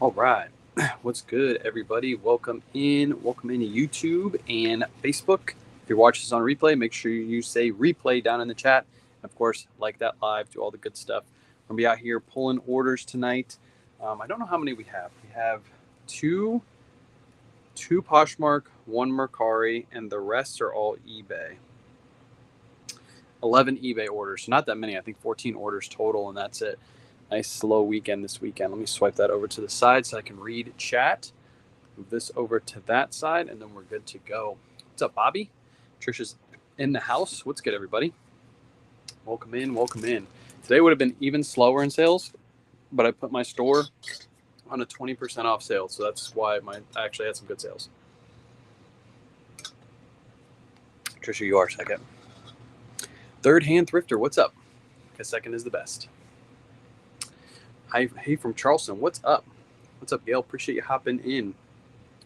All right. What's good, everybody? Welcome in. Welcome into YouTube and Facebook. If you're watching this on replay, make sure you say replay down in the chat. And of course, like that live, do all the good stuff. We're going to be out here pulling orders tonight. I don't know how many we have. We have two Poshmark, one Mercari, and the rest are all eBay. 11 eBay orders. So not that many. I think 14 orders total, and that's it. Nice slow weekend this weekend. Let me swipe that over to the side so I can read chat. Move this over to that side, and then we're good to go. What's up, Bobby? Trisha's in the house. What's good, everybody? Welcome in, welcome in. Today would have been even slower in sales, but I put my store on a 20% off sale, so that's why I actually had some good sales. Trisha, you are second. Third hand thrifter, what's up? Because second is the best. Hey from Charleston, what's up? What's up, Gail? Appreciate you hopping in.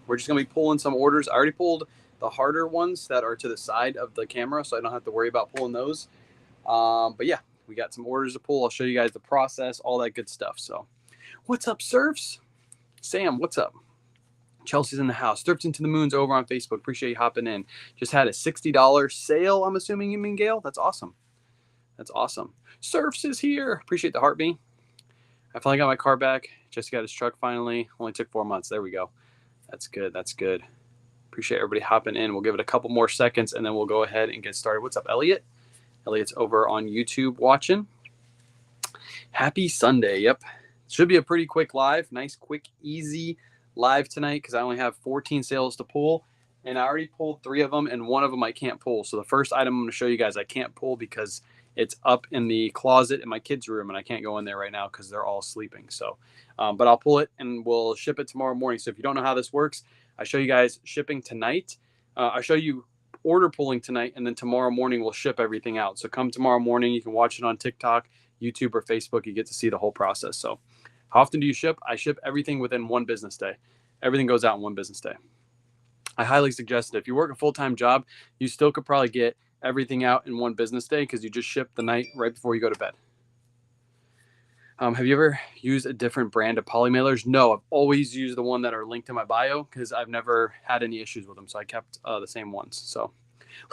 We're just going to be pulling some orders. I already pulled the harder ones that are to the side of the camera, so I don't have to worry about pulling those. But yeah, we got some orders to pull. I'll show you guys the process, all that good stuff. So what's up, Surfs? Sam, what's up? Chelsea's in the house. Thrifting to the Moon's over on Facebook. Appreciate you hopping in. Just had a $60 sale, I'm assuming you mean, Gail? That's awesome. That's awesome. Surfs is here. Appreciate the heartbeat. I finally got my car back. Just got his truck finally. Only took 4 months. There we go. That's good. That's good. Appreciate everybody hopping in. We'll give it a couple more seconds, and then we'll go ahead and get started. What's up, Elliot? Elliot's over on YouTube watching. Happy Sunday. Yep. Should be a pretty quick live. Nice, quick, easy live tonight because I only have 14 sales to pull, and I already pulled 3 of them, and 1 of them I can't pull. So the first item I'm going to show you guys I can't pull because it's up in the closet in my kids' room, and I can't go in there right now because they're all sleeping. So, but I'll pull it, and we'll ship it tomorrow morning. So if you don't know how this works, I show you guys shipping tonight. I show you order pulling tonight, and then tomorrow morning we'll ship everything out. So come tomorrow morning, you can watch it on TikTok, YouTube, or Facebook. You get to see the whole process. So how often do you ship? I ship everything within 1 business day. Everything goes out in 1 business day. I highly suggest it. If you work a full-time job, you still could probably get everything out in 1 business day because you just ship the night right before you go to bed. Have you ever used a different brand of poly mailers? No, I've always used the one that are linked in my bio because I've never had any issues with them. So I kept the same ones. So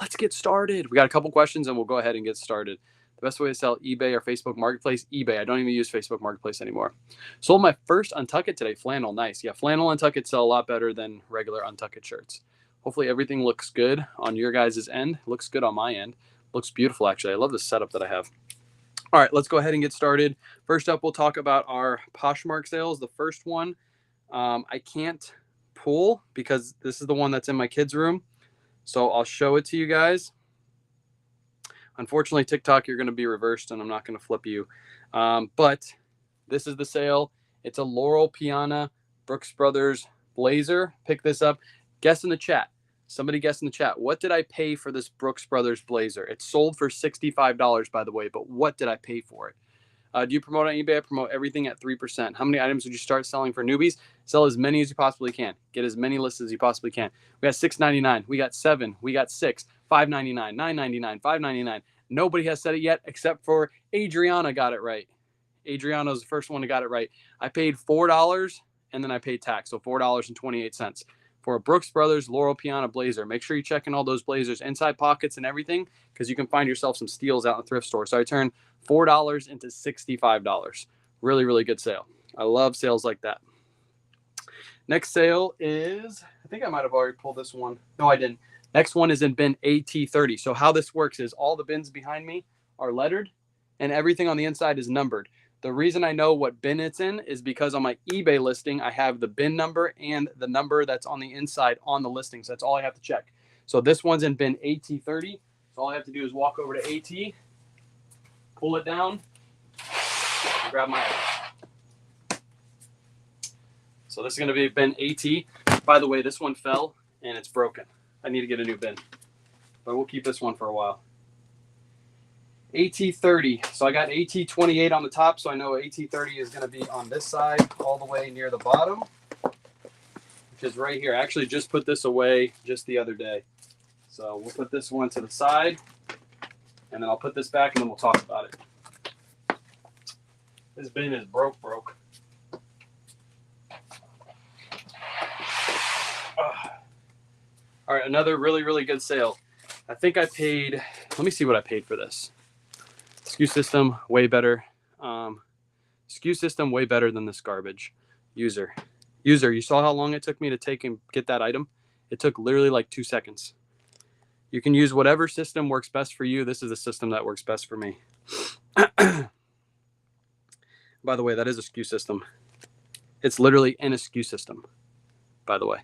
let's get started. We got a couple questions and we'll go ahead and get started. The best way to sell eBay or Facebook Marketplace? eBay. I don't even use Facebook Marketplace anymore. Sold my first Untuckit today. Flannel. Nice. Yeah, flannel Untuckit sell a lot better than regular Untuckit shirts. Hopefully everything looks good on your guys' end. Looks good on my end. Looks beautiful, actually. I love the setup that I have. All right, let's go ahead and get started. First up, we'll talk about our Poshmark sales. The first one I can't pull because this is the one that's in my kids' room. So I'll show it to you guys. Unfortunately, TikTok, you're going to be reversed, and I'm not going to flip you. But this is the sale. It's a Laurel Piana Brooks Brothers blazer. Pick this up. Guess in the chat. Somebody guess in the chat. What did I pay for this Brooks Brothers blazer? It's sold for $65, by the way, but what did I pay for it? Do you promote on eBay? I promote everything at 3%. How many items would you start selling for newbies? Sell as many as you possibly can. Get as many lists as you possibly can. We got $6.99. We got $7. We got $6. $5.99. $9.99. $5.99. Nobody has said it yet except for Adriana got it right. Adriana's the first one who got it right. I paid $4 and then I paid tax, so $4.28 for a Brooks Brothers Laurel Piana blazer. Make sure you check in all those blazers, inside pockets and everything, because you can find yourself some steals out in the thrift store. So I turned $4 into $65. Really, really good sale. I love sales like that. Next sale is, I think I might have already pulled this one. No, I didn't. Next one is in bin AT30. So how this works is all the bins behind me are lettered and everything on the inside is numbered. The reason I know what bin it's in is because on my eBay listing, I have the bin number and the number that's on the inside on the listing. So that's all I have to check. So this one's in bin AT30. So all I have to do is walk over to AT, pull it down, and grab my item. So this is going to be bin AT. By the way, this one fell and it's broken. I need to get a new bin. But we'll keep this one for a while. AT30. So I got AT28 on the top, so I know AT30 is going to be on this side all the way near the bottom, which is right here. I actually just put this away just the other day. So we'll put this one to the side, and then I'll put this back, and then we'll talk about it. This bin is broke. All right, another really, really good sale. I think I paid, let me see what I paid for this. SKU system, way better. SKU system, way better than this garbage. User, you saw how long it took me to take and get that item? It took literally like 2 seconds. You can use whatever system works best for you. This is the system that works best for me. By the way, that is a SKU system. It's literally in a SKU system, by the way.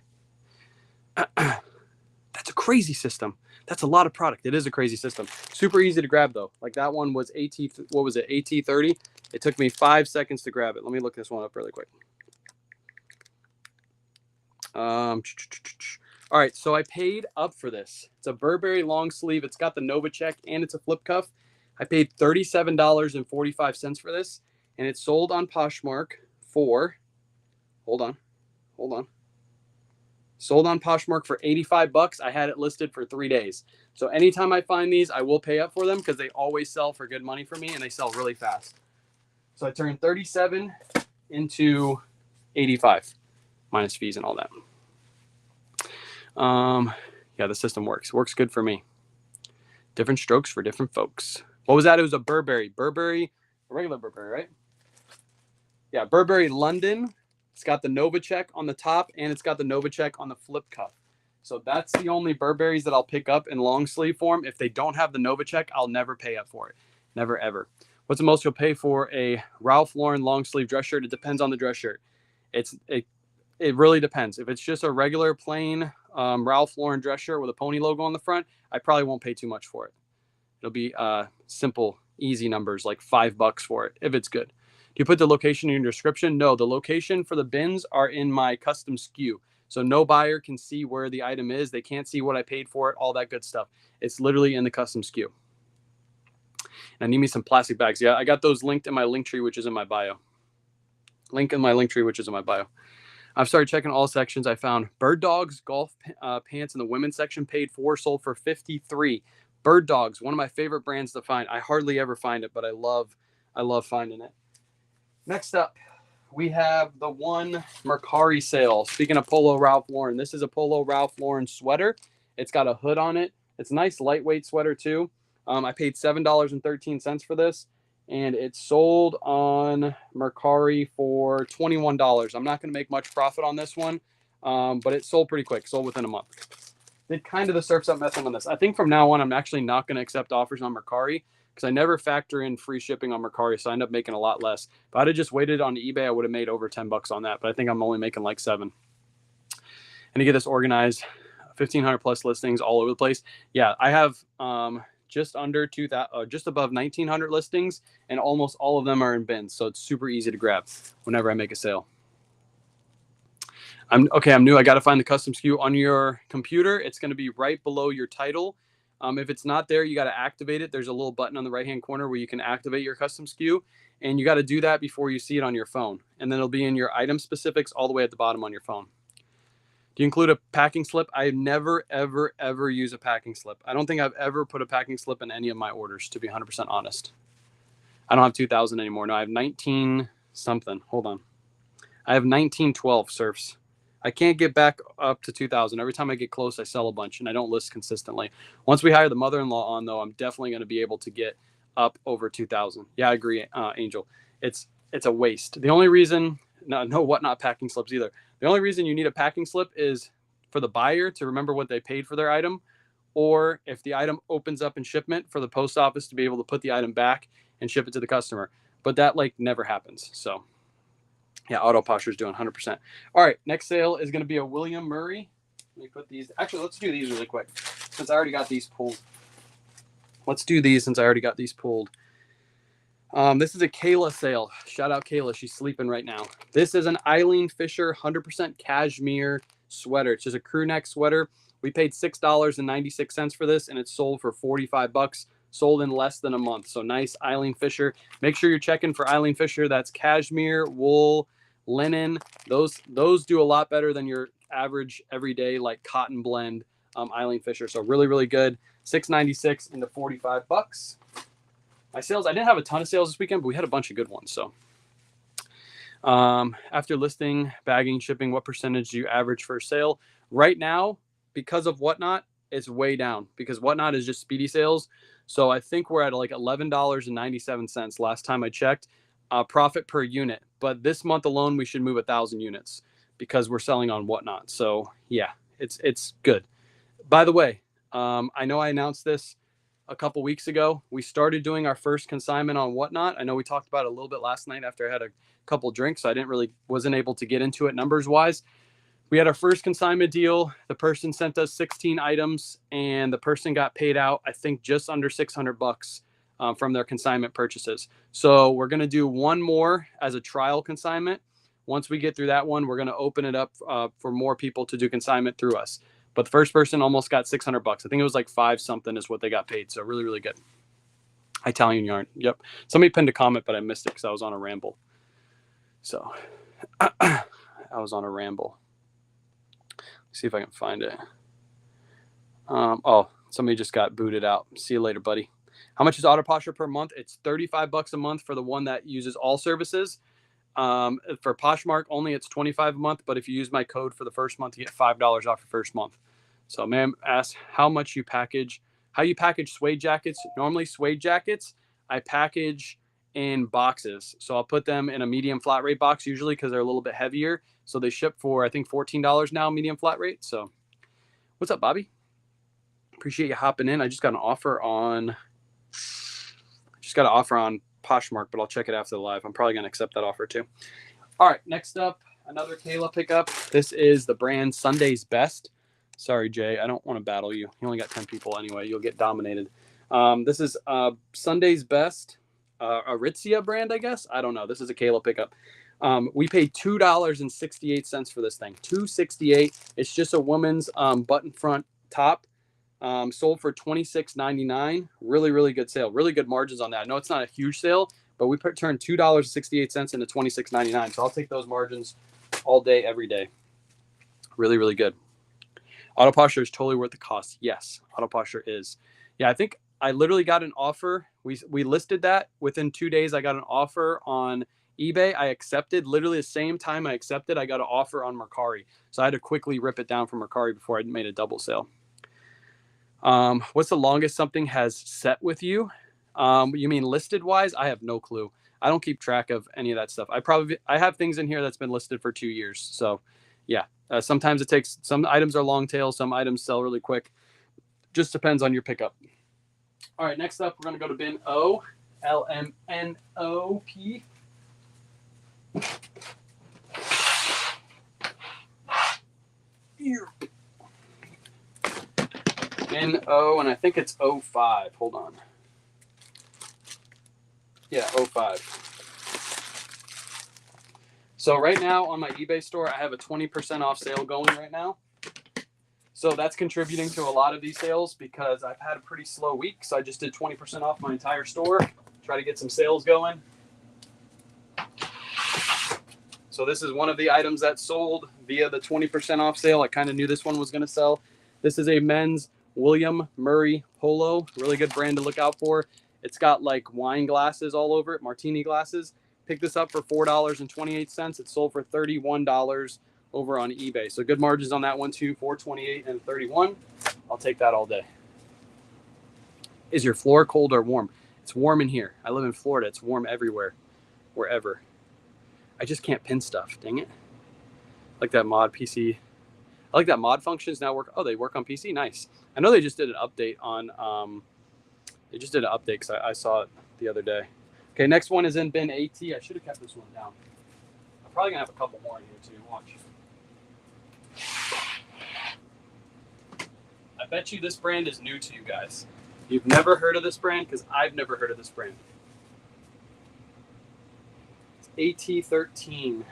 That's a crazy system. That's a lot of product. It is a crazy system. Super easy to grab though. Like that one was what was it? AT30. It took me 5 seconds to grab it. Let me look this one up really quick. All right, so I paid up for this. It's a Burberry long sleeve. It's got the Novacek and it's a flip cuff. I paid $37.45 for this, and it's sold on Poshmark for, hold on. Sold on Poshmark for $85. I had it listed for 3 days. So anytime I find these, I will pay up for them because they always sell for good money for me and they sell really fast. So I turned 37 into 85 minus fees and all that. Yeah, the system works. Works good for me. Different strokes for different folks. What was that? It was a Burberry. A regular Burberry, right? Yeah, Burberry London. It's got the Novacek on the top and it's got the Novacek on the flip cuff. So that's the only Burberrys that I'll pick up in long sleeve form. If they don't have the Novacek, I'll never pay up for it. Never, ever. What's the most you'll pay for a Ralph Lauren long sleeve dress shirt? It depends on the dress shirt. It really depends. If it's just a regular plain Ralph Lauren dress shirt with a pony logo on the front, I probably won't pay too much for it. It'll be simple, easy numbers, like $5 for it if it's good. Do you put the location in your description? No, the location for the bins are in my custom SKU. So no buyer can see where the item is. They can't see what I paid for it, all that good stuff. It's literally in the custom SKU. And I need me some plastic bags. Yeah, I got those linked in my link tree, which is in my bio. Link in my link tree, which is in my bio. I've started checking all sections. I found Bird Dogs golf pants in the women's section, paid for, sold for $53. Bird Dogs, one of my favorite brands to find. I hardly ever find it, but I love finding it. Next up, we have the one Mercari sale. Speaking of Polo Ralph Lauren, this is a Polo Ralph Lauren sweater. It's got a hood on it. It's a nice lightweight sweater too. I paid $7.13 for this, and it's sold on Mercari for $21. I'm not going to make much profit on this one, but it sold pretty quick. Sold within a month. Did kind of the Surf's Up method on this. I think from now on, I'm actually not going to accept offers on Mercari because I never factor in free shipping on Mercari, so I end up making a lot less. If I'd have just waited on eBay, I would have made over $10 on that, but I think I'm only making like $7. And to get this organized, 1,500 plus listings all over the place. Yeah, I have just under 2,000, just above 1,900 listings, and almost all of them are in bins, so it's super easy to grab whenever I make a sale. I'm new. I got to find the custom SKU on your computer. It's going to be right below your title. If it's not there, you got to activate it. There's a little button on the right-hand corner where you can activate your custom SKU, and you got to do that before you see it on your phone. And then it'll be in your item specifics all the way at the bottom on your phone. Do you include a packing slip? I never, ever, ever use a packing slip. I don't think I've ever put a packing slip in any of my orders, to be 100% honest. I don't have 2,000 anymore. No, I have 19 something. Hold on. I have 1912 surfs. I can't get back up to 2,000. Every time I get close, I sell a bunch, and I don't list consistently. Once we hire the mother-in-law on, though, I'm definitely going to be able to get up over 2,000. Yeah, I agree, Angel. It's a waste. The only reason, no whatnot packing slips either. The only reason you need a packing slip is for the buyer to remember what they paid for their item, or if the item opens up in shipment, for the post office to be able to put the item back and ship it to the customer. But that never happens. So yeah, Auto Posture is doing 100%. All right, next sale is going to be a William Murray. Let me put these. Actually, let's do these really quick since I already got these pulled. This is a Kayla sale. Shout out Kayla. She's sleeping right now. This is an Eileen Fisher 100% cashmere sweater. It's just a crew neck sweater. We paid $6.96 for this, and it's sold for $45. Sold in less than a month. So nice Eileen Fisher. Make sure you're checking for Eileen Fisher. That's cashmere, wool, linen. Those do a lot better than your average everyday like cotton blend Eileen Fisher. So really, really good. $6.96 into $45. My sales, I didn't have a ton of sales this weekend, but we had a bunch of good ones. So after listing, bagging, shipping, what percentage do you average for a sale? Right now, because of Whatnot, it's way down because Whatnot is just speedy sales. So I think we're at like $11.97 last time I checked, profit per unit. But this month alone, we should move 1,000 units because we're selling on Whatnot. So yeah, it's good. By the way, I know I announced this a couple weeks ago. We started doing our first consignment on Whatnot. I know we talked about it a little bit last night after I had a couple drinks. So I wasn't able to get into it numbers wise. We had our first consignment deal. The person sent us 16 items and the person got paid out, I think, just under $600 from their consignment purchases. So we're going to do one more as a trial consignment. Once we get through that one, we're going to open it up for more people to do consignment through us. But the first person almost got $600. I think it was like 5 something is what they got paid. So really, really good. Italian yarn. Yep. Somebody pinned a comment, but I missed it because I was on a ramble. So I was on a ramble. See if I can find it. Oh, somebody just got booted out. See you later, buddy. How much is Autoposher per month? It's $35 a month for the one that uses all services. For Poshmark only, it's $25 a month. But if you use my code for the first month, you get $5 off your first month. So, ma'am asked how you package suede jackets. Normally, suede jackets I package in boxes. So I'll put them in a medium flat rate box usually because they're a little bit heavier. So they ship for, I think, $14 now, medium flat rate. So what's up, Bobby? Appreciate you hopping in. I just got an offer on Poshmark, but I'll check it after the live. I'm probably going to accept that offer too. All right, next up, another Kayla pickup. This is the brand Sunday's Best. Sorry, Jay, I don't want to battle you. You only got 10 people anyway. You'll get dominated. This is Sunday's Best, Aritzia brand, I guess. I don't know. This is a Kayla pickup. We paid $2.68 for this thing. $2.68. It's just a woman's button front top. Sold for $26.99. Really, really good sale. Really good margins on that. I know it's not a huge sale, but we turned $2.68 into $26.99. So I'll take those margins all day, every day. Really, really good. Autoposher is totally worth the cost. Yes, Autoposher is. Yeah, I think I literally got an offer. We listed that. Within 2 days, I got an offer on eBay. I accepted. Literally the same time I accepted, I got an offer on Mercari. So I had to quickly rip it down from Mercari before I made a double sale. What's the longest something has set with you? You mean listed wise? I have no clue. I don't keep track of any of that stuff. I have things in here that's been listed for 2 years. So yeah, sometimes it takes, some items are long tail. Some items sell really quick. Just depends on your pickup. All right. Next up, we're going to go to bin O, LMNOP. Here. NO, and I think it's 05. Hold on. Yeah, 05. So right now on my eBay store, I have a 20% off sale going right now. So that's contributing to a lot of these sales because I've had a pretty slow week. So I just did 20% off my entire store, try to get some sales going. So this is one of the items that sold via the 20% off sale. I kind of knew this one was going to sell. This is a men's William Murray Polo. Really good brand to look out for. It's got like wine glasses all over it, martini glasses. Picked this up for $4.28. It sold for $31 over on eBay. So good margins on that one too, $4.28 and $31. I'll take that all day. Is your floor cold or warm? It's warm in here. I live in Florida. It's warm everywhere, wherever. I just can't pin stuff. Dang it. Like that mod PC. I like that mod functions now work. Oh, they work on PC. Nice. I know they just did an update on. They just did an update because I saw it the other day. Okay, next one is in bin AT. I should have kept this one down. I'm probably gonna have a couple more in here too. Watch. I bet you this brand is new to you guys. You've never heard of this brand because I've never heard of this brand. It's AT13.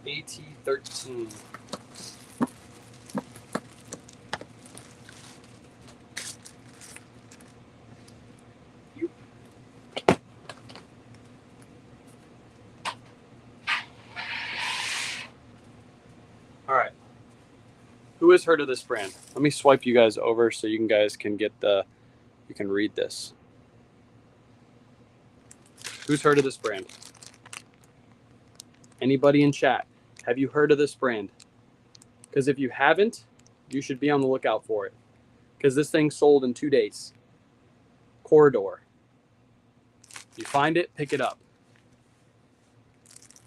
AT13. All right. Who has heard of this brand? Let me swipe you guys over so you guys can get you can read this. Who's heard of this brand? Anybody in chat? Have you heard of this brand? Because if you haven't, you should be on the lookout for it because this thing sold in 2 days. Corridor. You find it, pick it up.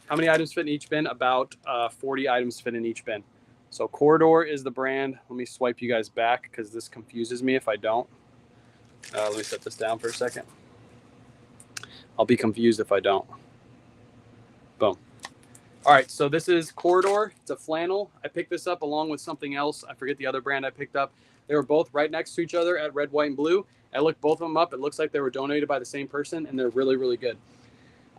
How many items fit in each bin? About 40 items fit in each bin. So Corridor is the brand. Let me swipe you guys back because this confuses me if I don't. Let me set this down for a second. I'll be confused if I don't. Boom. All right, so this is Corridor. It's a flannel. I picked this up along with something else. I forget the other brand I picked up. They were both right next to each other at Red, White, and Blue. I looked both of them up. It looks like they were donated by the same person, and they're really, really good.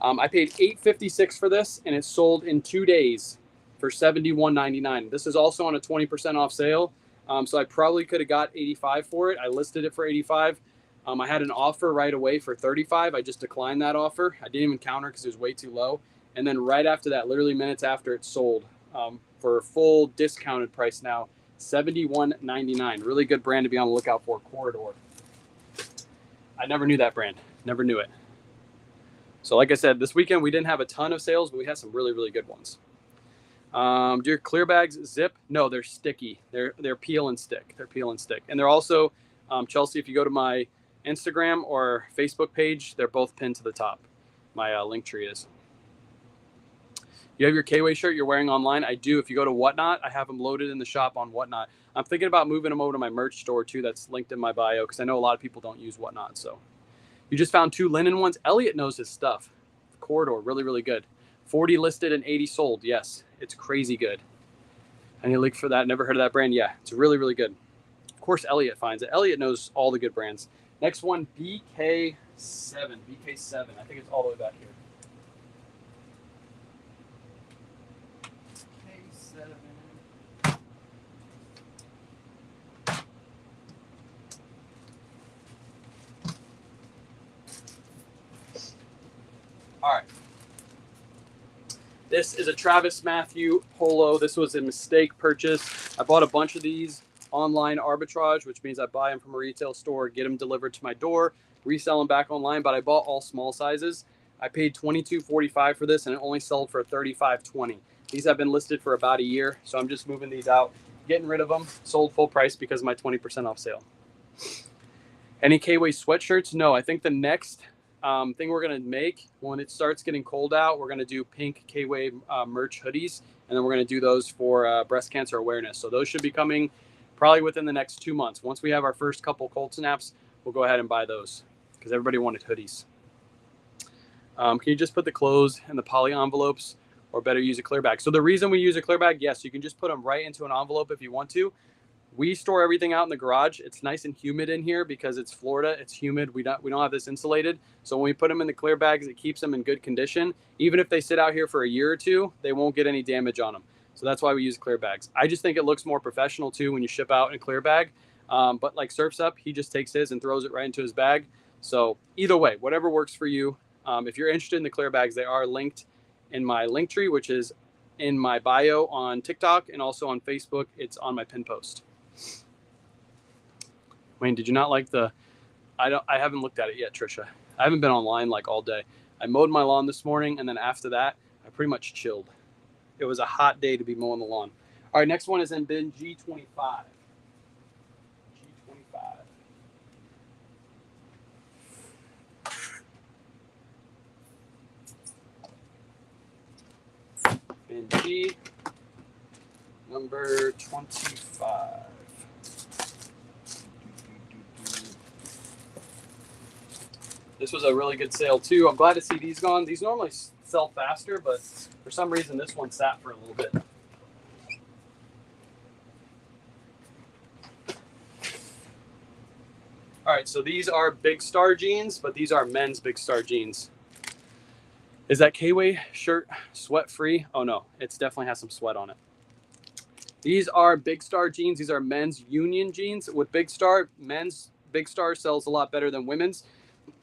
I paid $8.56 for this, and it sold in 2 days for $71.99. This is also on a 20% off sale, so I probably could have got $85 for it. I listed it for $85. I had an offer right away for $35. I just declined that offer. I didn't even counter because it was way too low. And then right after that, literally minutes after, it sold for a full discounted price now, $71.99. Really good brand to be on the lookout for, Corridor. I never knew that brand. Never knew it. So like I said, this weekend we didn't have a ton of sales, but we had some really, really good ones. Do your clear bags zip? No, they're sticky. They're peel and stick. They're peel and stick. And they're also, Chelsea, if you go to my Instagram or Facebook page, they're both pinned to the top. My link tree is. You have your K-Way shirt you're wearing online? I do. If you go to Whatnot, I have them loaded in the shop on Whatnot. I'm thinking about moving them over to my merch store too. That's linked in my bio because I know a lot of people don't use Whatnot. So you just found 2 linen ones. Elliot knows his stuff. Corridor, really, really good. 40 listed and 80 sold. Yes, it's crazy good. Any link for that? Never heard of that brand. Yeah, it's really, really good. Of course, Elliot finds it. Elliot knows all the good brands. Next one, BK7. BK7. I think it's all the way back here. All right. This is a Travis Matthew polo. This was a mistake purchase. I bought a bunch of these online arbitrage, which means I buy them from a retail store, get them delivered to my door, resell them back online, but I bought all small sizes. I paid $22.45 for this, and it only sold for $35.20. These have been listed for about a year, so I'm just moving these out, getting rid of them. Sold full price because of my 20% off sale. Any K-Way sweatshirts? No, I think the next thing we're going to make when it starts getting cold out, we're going to do pink K-Way merch hoodies, and then we're going to do those for breast cancer awareness. So those should be coming probably within the next 2 months. Once we have our first couple cold snaps, we'll go ahead and buy those because everybody wanted hoodies. Can you just put the clothes in the poly envelopes or better use a clear bag? So the reason we use a clear bag, yes, you can just put them right into an envelope if you want to. We store everything out in the garage. It's nice and humid in here because it's Florida. It's humid. We don't have this insulated. So when we put them in the clear bags, it keeps them in good condition. Even if they sit out here for a year or two, they won't get any damage on them. So that's why we use clear bags. I just think it looks more professional too when you ship out in a clear bag. But like Surf's Up, he just takes his and throws it right into his bag. So either way, whatever works for you. If you're interested in the clear bags, they are linked in my link tree, which is in my bio on TikTok and also on Facebook. It's on my pin post. Wayne, did you not like the? I haven't looked at it yet, Trisha. I haven't been online like all day. I mowed my lawn this morning, and then after that, I pretty much chilled. It was a hot day to be mowing the lawn. All right, next one is in bin G25. Bin G, number 25. This was a really good sale too. I'm glad to see these gone. These normally sell faster, but for some reason this one sat for a little bit. All right, so these are Big Star jeans, but these are men's Big Star jeans. Is that K-Way shirt sweat free? Oh no, it definitely has some sweat on it. These are Big Star jeans. These are men's Union jeans. With Big Star, men's Big Star sells a lot better than women's,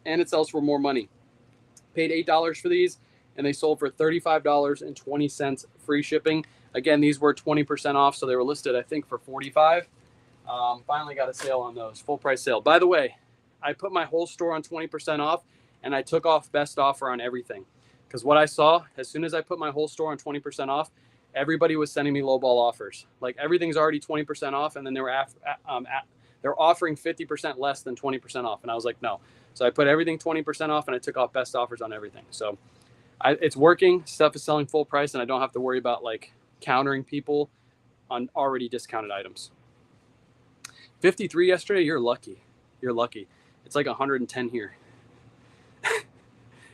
and it sells for more money. Paid $8 for these, and they sold for $35.20 free shipping. Again, these were 20% off, so they were listed, I think, for $45. Finally got a sale on those, full price sale. By the way, I put my whole store on 20% off, and I took off best offer on everything. Because what I saw, as soon as I put my whole store on 20% off, everybody was sending me lowball offers. Like everything's already 20% off, and then they were they're offering 50% less than 20% off, and I was like, no. So I put everything 20% off, and I took off best offers on everything. So it's working. Stuff is selling full price, and I don't have to worry about like countering people on already discounted items. 53 yesterday. You're lucky. You're lucky. It's like 110 here.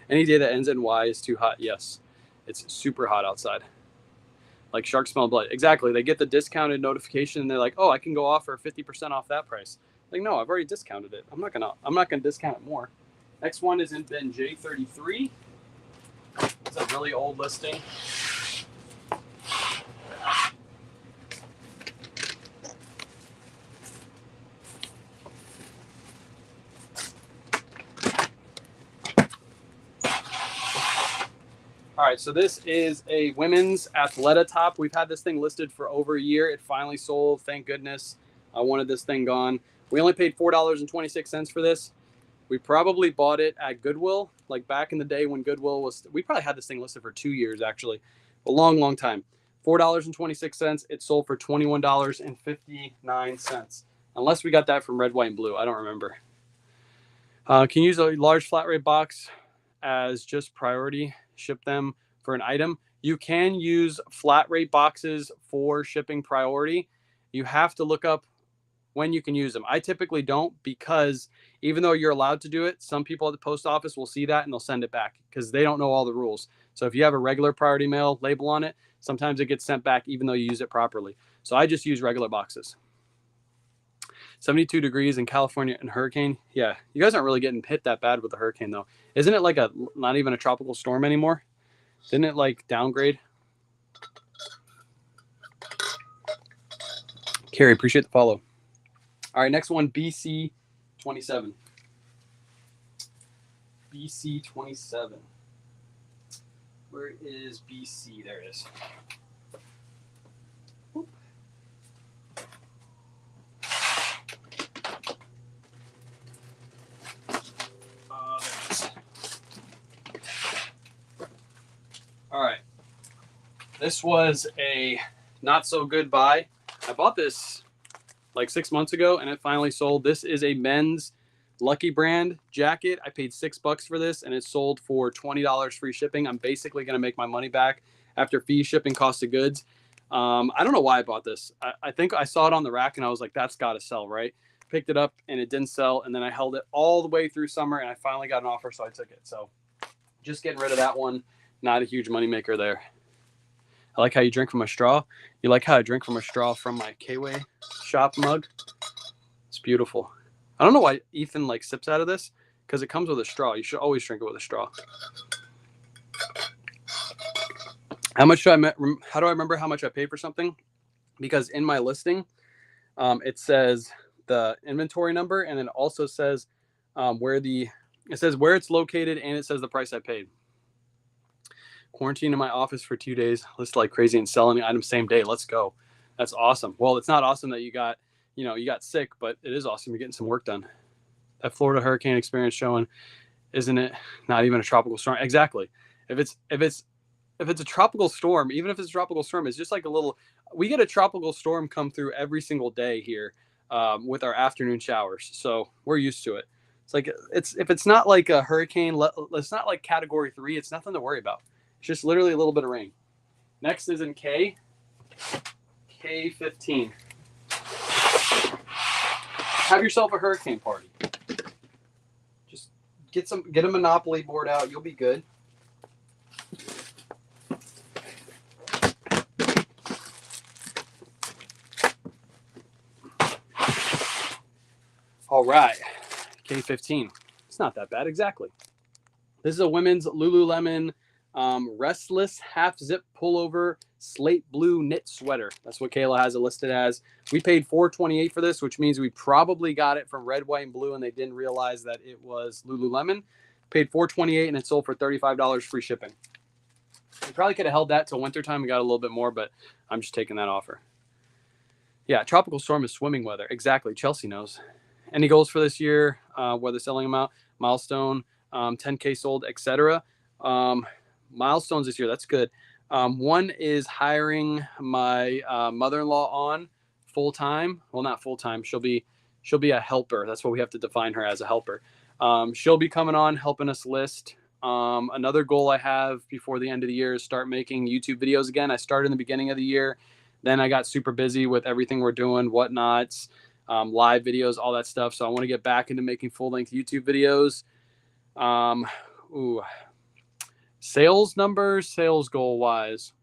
Any day that ends in Y is too hot. Yes, it's super hot outside. Like shark smell blood. Exactly. They get the discounted notification and they're like, oh, I can go offer 50% off that price. Like, no, I've already discounted it. I'm not gonna discount it more. Next one is in bin J33. It's a really old listing. All right, so this is a women's Athleta top. We've had this thing listed for over a year. It finally sold, thank goodness. I wanted this thing gone. We only paid $4.26 for this. We probably bought it at Goodwill, like back in the day when Goodwill was, we probably had this thing listed for 2 years actually, a long, long time. $4.26, it sold for $21.59. Unless we got that from Red, White, and Blue, I don't remember. Can you use a large flat rate box as just priority? Ship them for an item. You can use flat rate boxes for shipping priority. You have to look up when you can use them. I typically don't, because even though you're allowed to do it, some people at the post office will see that and they'll send it back because they don't know all the rules. So if you have a regular priority mail label on it, sometimes it gets sent back even though you use it properly. So I just use regular boxes. 72 degrees in California and hurricane. Yeah, you guys aren't really getting hit that bad with the hurricane though. Isn't it like not even a tropical storm anymore? Didn't it like downgrade? Carrie, appreciate the follow. All right, next one, BC 27. BC 27. Where is BC? There it is. All right, this was a not so good buy. I bought this like 6 months ago and it finally sold. This is a men's Lucky Brand jacket. I paid $6 for this and it sold for $20 free shipping. I'm basically going to make my money back after fee, shipping, cost of goods. I don't know why I bought this. I think I saw it on the rack and I was like, that's got to sell, right? Picked it up and it didn't sell. And then I held it all the way through summer and I finally got an offer, so I took it. So just getting rid of that one. Not a huge moneymaker there. I like how you drink from a straw. You like how I drink from a straw from my K-Way shop mug? It's beautiful. I don't know why Ethan like sips out of this, because it comes with a straw. You should always drink it with a straw. How do I remember how much I paid for something? Because in my listing, it says the inventory number, and then it also says where it's located, and it says the price I paid. Quarantine in my office for 2 days, list like crazy and selling items same day. Let's go. That's awesome. Well, it's not awesome that you got sick, but it is awesome you're getting some work done. That Florida hurricane experience showing, isn't it? Not even a tropical storm. Exactly. If it's a tropical storm, even if it's a tropical storm, it's just like we get a tropical storm come through every single day here with our afternoon showers. So we're used to it. It's like, if it's not like a hurricane, it's not like category 3, it's nothing to worry about. It's just literally a little bit of rain. Next is in K15. Have yourself a hurricane party. Just get a Monopoly board out. You'll be good. All right, K15. It's not that bad, exactly. This is a women's Lululemon Restless half zip pullover slate blue knit sweater. That's what Kayla has it listed as. We paid $4.28 for this, which means we probably got it from Red, White, and Blue, and they didn't realize that it was Lululemon. Paid $4.28 and it sold for $35 free shipping. We probably could have held that till wintertime and got a little bit more, but I'm just taking that offer. Yeah, tropical storm is swimming weather. Exactly. Chelsea knows. Any goals for this year? Whether selling amount, milestone, 10K sold, etc. Milestones this year. That's good. One is hiring my mother-in-law on full-time. Well, not full-time. She'll be a helper. That's what we have to define her as, a helper. She'll be coming on helping us list. Another goal I have before the end of the year is start making YouTube videos again. I started in the beginning of the year. Then I got super busy with everything we're doing, whatnots, live videos, all that stuff. So I want to get back into making full-length YouTube videos. Sales numbers, sales goal wise.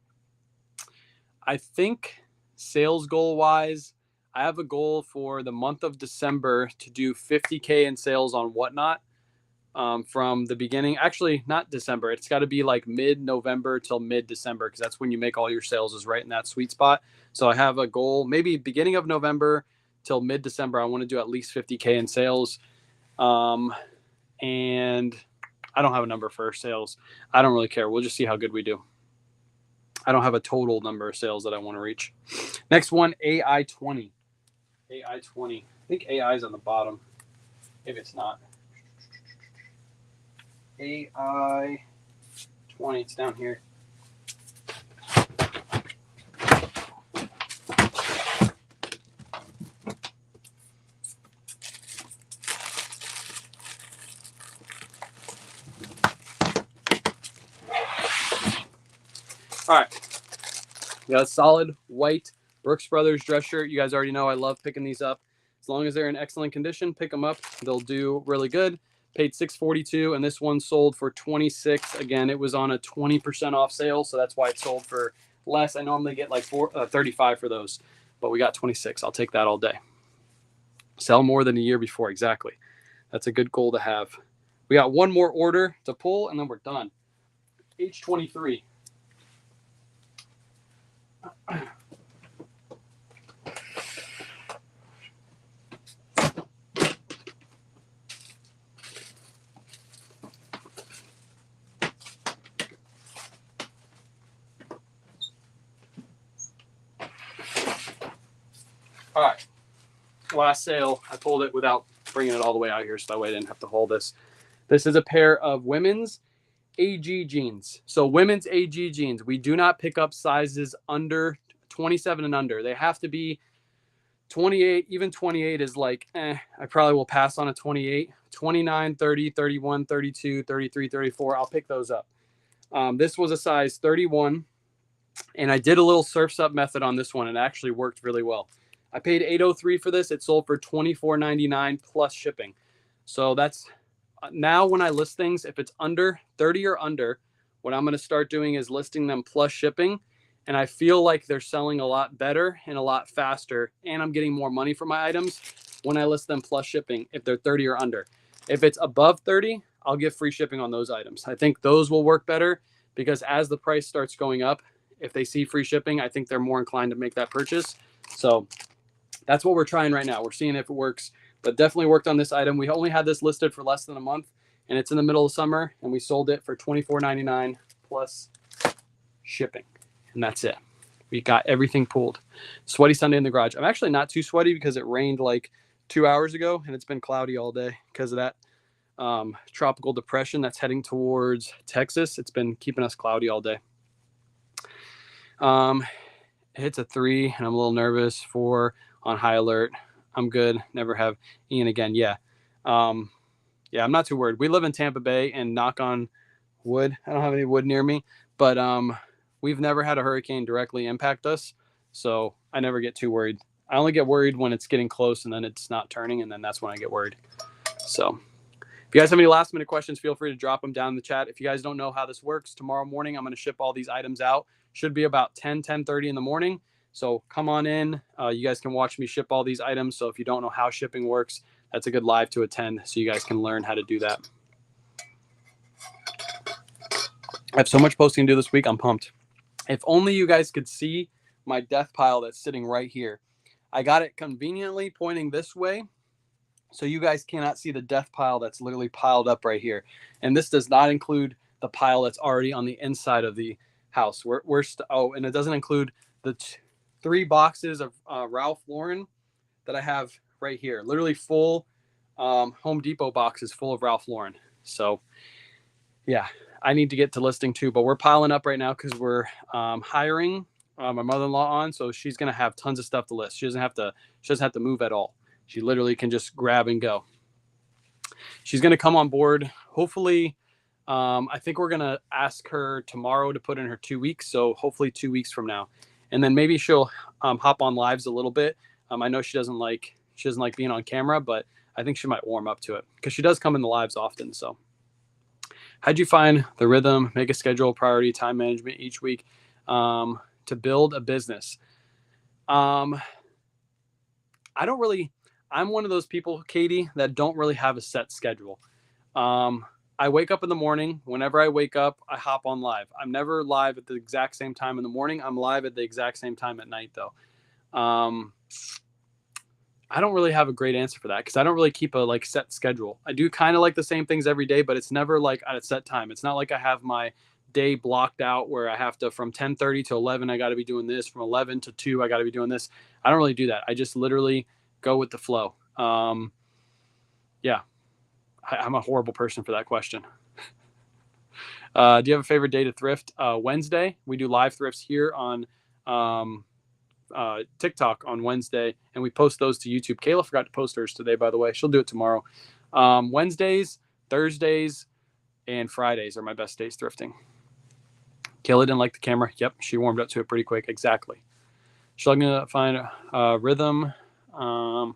I think sales goal wise, I have a goal for the month of December to do 50K in sales on Whatnot. From the beginning, actually not December. It's got to be like mid-November till mid-December, because that's when you make all your sales, is right in that sweet spot. So I have a goal, maybe beginning of November till mid-December. I want to do at least 50K in sales. And I don't have a number for sales. I don't really care. We'll just see how good we do. I don't have a total number of sales that I want to reach. Next one, AI20. AI20. I think AI is on the bottom. Maybe it's not. AI20. It's down here. All right, we got a solid white Brooks Brothers dress shirt. You guys already know I love picking these up. As long as they're in excellent condition, pick them up. They'll do really good. Paid $6.42, and this one sold for $26. Again, it was on a 20% off sale, so that's why it sold for less. I normally get like $35 for those, but we got $26. I'll take that all day. Sell more than a year before, exactly. That's a good goal to have. We got one more order to pull, and then we're done. H23. All right, last sale. I pulled it without bringing it all the way out here, so that way I didn't have to hold this. This is a pair of women's AG jeans. So women's AG jeans, we do not pick up sizes under 27 and under. They have to be 28. Even 28 is like, I probably will pass on a 28. 29, 30, 31, 32, 33, 34. I'll pick those up. This was a size 31, and I did a little surfs up method on this one, and it actually worked really well. I paid $803 for this. It sold for $24.99 plus shipping. So that's now when I list things, if it's under 30 or under, what I'm going to start doing is listing them plus shipping. And I feel like they're selling a lot better and a lot faster, and I'm getting more money for my items when I list them plus shipping if they're 30 or under. If it's above 30, I'll give free shipping on those items. I think those will work better, because as the price starts going up, if they see free shipping, I think they're more inclined to make that purchase. So that's what we're trying right now. We're seeing if it works, but definitely worked on this item. We only had this listed for less than a month, and it's in the middle of summer, and we sold it for $24.99 plus shipping. And that's it. We got everything pulled. Sweaty Sunday in the garage. I'm actually not too sweaty because it rained like 2 hours ago, and it's been cloudy all day because of that tropical depression that's heading towards Texas. It's been keeping us cloudy all day. It hits a 3, and I'm a little nervous. 4 on high alert. I'm good. Never have Ian again. Yeah. I'm not too worried. We live in Tampa Bay, and knock on wood, I don't have any wood near me, but we've never had a hurricane directly impact us, so I never get too worried. I only get worried when it's getting close and then it's not turning, and then that's when I get worried. So if you guys have any last minute questions, feel free to drop them down in the chat. If you guys don't know how this works, tomorrow morning I'm going to ship all these items out. Should be about 10:30 in the morning. So come on in. You guys can watch me ship all these items. So if you don't know how shipping works, that's a good live to attend, so you guys can learn how to do that. I have so much posting to do this week. I'm pumped. If only you guys could see my death pile that's sitting right here. I got it conveniently pointing this way, so you guys cannot see the death pile that's literally piled up right here. And this does not include the pile that's already on the inside of the house. And it doesn't include the 3 boxes of Ralph Lauren that I have right here. Literally full Home Depot boxes full of Ralph Lauren. So yeah, I need to get to listing too, but we're piling up right now because we're hiring my mother-in-law on, so she's gonna have tons of stuff to list. She doesn't have to move at all. She literally can just grab and go. She's gonna come on board. Hopefully, I think we're gonna ask her tomorrow to put in her 2 weeks. So hopefully 2 weeks from now, and then maybe she'll hop on lives a little bit. I know she doesn't like being on camera, but I think she might warm up to it because she does come in the lives often. So, how'd you find the rhythm, make a schedule, priority, time management each week to build a business? I don't really. I'm one of those people, Katie, that don't really have a set schedule. I wake up in the morning. Whenever I wake up, I hop on live. I'm never live at the exact same time in the morning. I'm live at the exact same time at night, though. I don't really have a great answer for that because I don't really keep a set schedule. I do kind of like the same things every day, but it's never like at a set time. It's not like I have my day blocked out where I have to from 10:30 to 11 I got to be doing this, from 11 to 2 I got to be doing this. I don't really do that. I just literally go with the flow. Yeah, I'm a horrible person for that question. Do you have a favorite day to thrift? Wednesday. We do live thrifts here on TikTok on Wednesday, and we post those to YouTube. Kayla forgot to post hers today, by the way. She'll do it tomorrow. Wednesdays, Thursdays, and Fridays are my best days thrifting. Kayla didn't like the camera. Yep, she warmed up to it pretty quick. Exactly. Struggling to find a rhythm to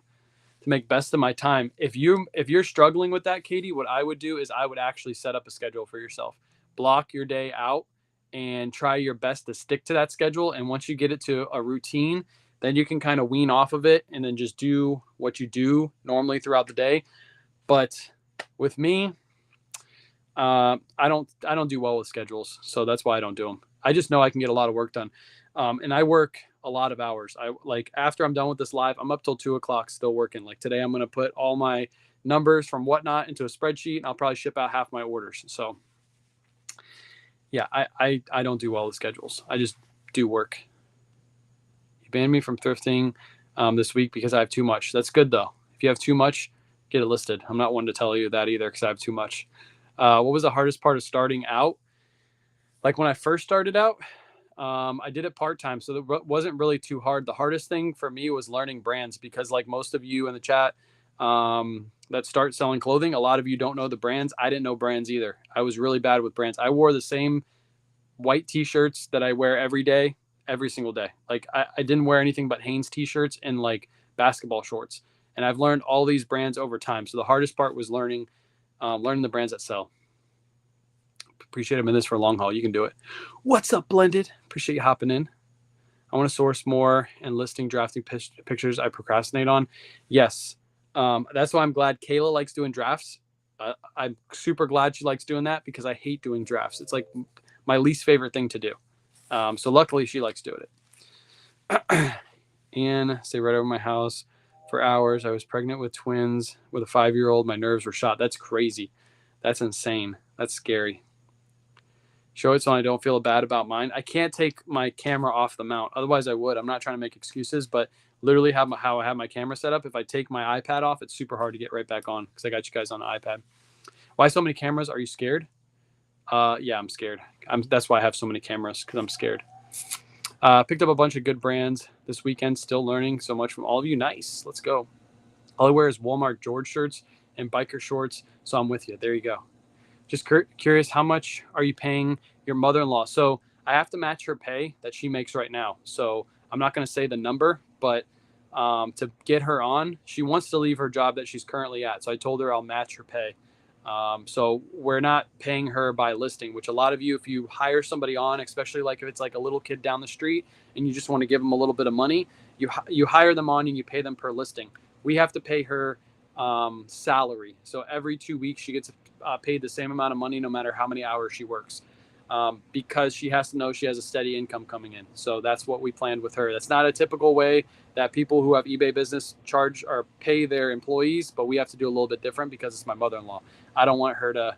make best of my time. If you're struggling with that, Katie, what I would do is I would actually set up a schedule for yourself. Block your day out and try your best to stick to that schedule. And once you get it to a routine, then you can kind of wean off of it and then just do what you do normally throughout the day. But with me, I don't do well with schedules, so that's why I don't do them. I just know I can get a lot of work done, and I work a lot of hours. I after I'm done with this live, I'm up till 2:00 still working. Like today, I'm gonna put all my numbers from Whatnot into a spreadsheet, and I'll probably ship out half my orders. So yeah, I don't do well with schedules. I just do work. You banned me from thrifting this week because I have too much. That's good though. If you have too much, get it listed. I'm not one to tell you that either because I have too much. What was the hardest part of starting out? Like when I first started out, I did it part-time, so it wasn't really too hard. The hardest thing for me was learning brands because like most of you in the chat that start selling clothing, a lot of you don't know the brands. I didn't know brands either. I was really bad with brands. I wore the same white t-shirts that I wear every day, every single day. Like I didn't wear anything but Hanes t-shirts and like basketball shorts. And I've learned all these brands over time. So the hardest part was learning the brands that sell. Appreciate them in this for a long haul. You can do it. What's up, Blended? Appreciate you hopping in. I want to source more and listing drafting pictures I procrastinate on. Yes. That's why I'm glad Kayla likes doing drafts. I'm super glad she likes doing that because I hate doing drafts. It's like my least favorite thing to do. So luckily she likes doing it. And stay right over my house for hours. I was pregnant with twins with a 5-year-old. My nerves were shot. That's crazy. That's insane. That's scary. Show it so I don't feel bad about mine. I can't take my camera off the mount. Otherwise I would. I'm not trying to make excuses, but literally how I have my camera set up, if I take my iPad off, it's super hard to get right back on because I got you guys on the iPad. Why so many cameras? Are you scared? Yeah, I'm scared. That's why I have so many cameras, because I'm scared. Picked up a bunch of good brands this weekend. Still learning so much from all of you. Nice. Let's go. All I wear is Walmart George shirts and biker shorts, so I'm with you. There you go. Just curious, how much are you paying your mother-in-law? So I have to match her pay that she makes right now. So I'm not going to say the number, but to get her on, she wants to leave her job that she's currently at. So I told her I'll match her pay. So we're not paying her by listing, which a lot of you, if you hire somebody on, especially like if it's like a little kid down the street and you just want to give them a little bit of money, you hire them on and you pay them per listing. We have to pay her salary. So every 2 weeks she gets paid the same amount of money no matter how many hours she works, because she has to know she has a steady income coming in. So that's what we planned with her. That's not a typical way that people who have eBay business charge or pay their employees, but we have to do a little bit different because it's my mother-in-law. I don't want her to,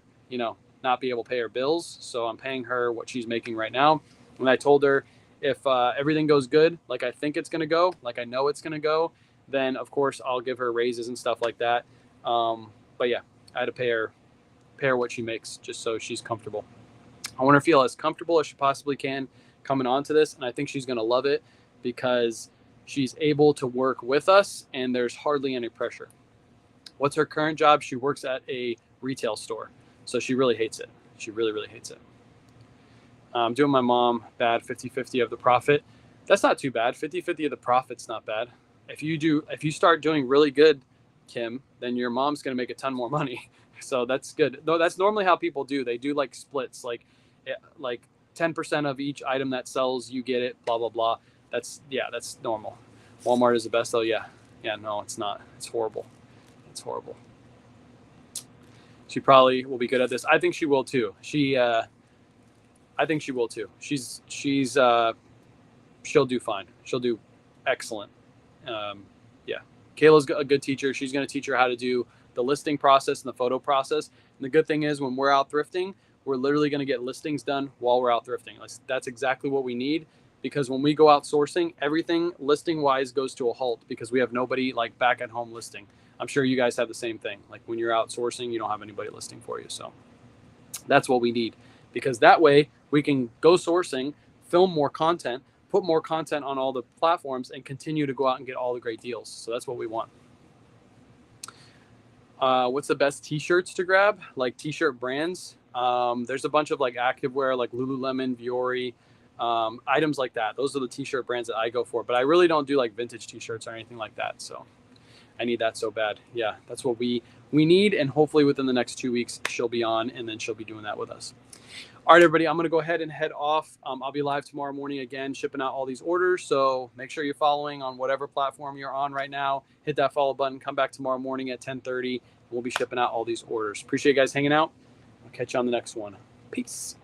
not be able to pay her bills. So I'm paying her what she's making right now. And I told her if everything goes good, like I think it's going to go, like I know it's going to go, then of course I'll give her raises and stuff like that. But yeah, I had to pay her what she makes just so she's comfortable. 'Cause I don't want her to, not be able to pay her bills. So I'm paying her what she's making right now. And I told her if everything goes good, like I think it's going to go, like I know it's going to go, then of course I'll give her raises and stuff like that. But yeah, I had to pay her what she makes just so she's comfortable. I want her to feel as comfortable as she possibly can coming onto this. And I think she's going to love it because she's able to work with us and there's hardly any pressure. What's her current job? She works at a retail store. So she really hates it. She really, really hates it. Doing my mom bad, 50-50 of the profit. That's not too bad. 50-50 of the profit's not bad. If you start doing really good, Kim, then your mom's going to make a ton more money. So that's good. Though that's normally how people do. They do like splits, like 10% of each item that sells, you get it, blah, blah, blah. That's normal. Walmart is the best though. Yeah. No, it's not. It's horrible. It's horrible. She probably will be good at this. I think she will too. I think she will too. She'll do fine. She'll do excellent. Yeah. Kayla's a good teacher. She's going to teach her how to do the listing process and the photo process. And the good thing is when we're out thrifting, we're literally going to get listings done while we're out thrifting. That's exactly what we need, because when we go out sourcing, everything listing wise goes to a halt because we have nobody like back at home listing. I'm sure you guys have the same thing. Like when you're out sourcing, you don't have anybody listing for you. So that's what we need, because that way we can go sourcing, film more content, put more content on all the platforms, and continue to go out and get all the great deals. So that's what we want. What's the best t-shirts to grab? Like t-shirt brands. There's a bunch of like activewear, like Lululemon, Vuori, items like that. Those are the t-shirt brands that I go for, but I really don't do like vintage t-shirts or anything like that. So I need that so bad. Yeah, that's what we need. And hopefully within the next 2 weeks, she'll be on and then she'll be doing that with us. All right, everybody, I'm going to go ahead and head off. I'll be live tomorrow morning again, shipping out all these orders. So make sure you're following on whatever platform you're on right now. Hit that follow button. Come back tomorrow morning at 10:30. We'll be shipping out all these orders. Appreciate you guys hanging out. I'll catch you on the next one. Peace.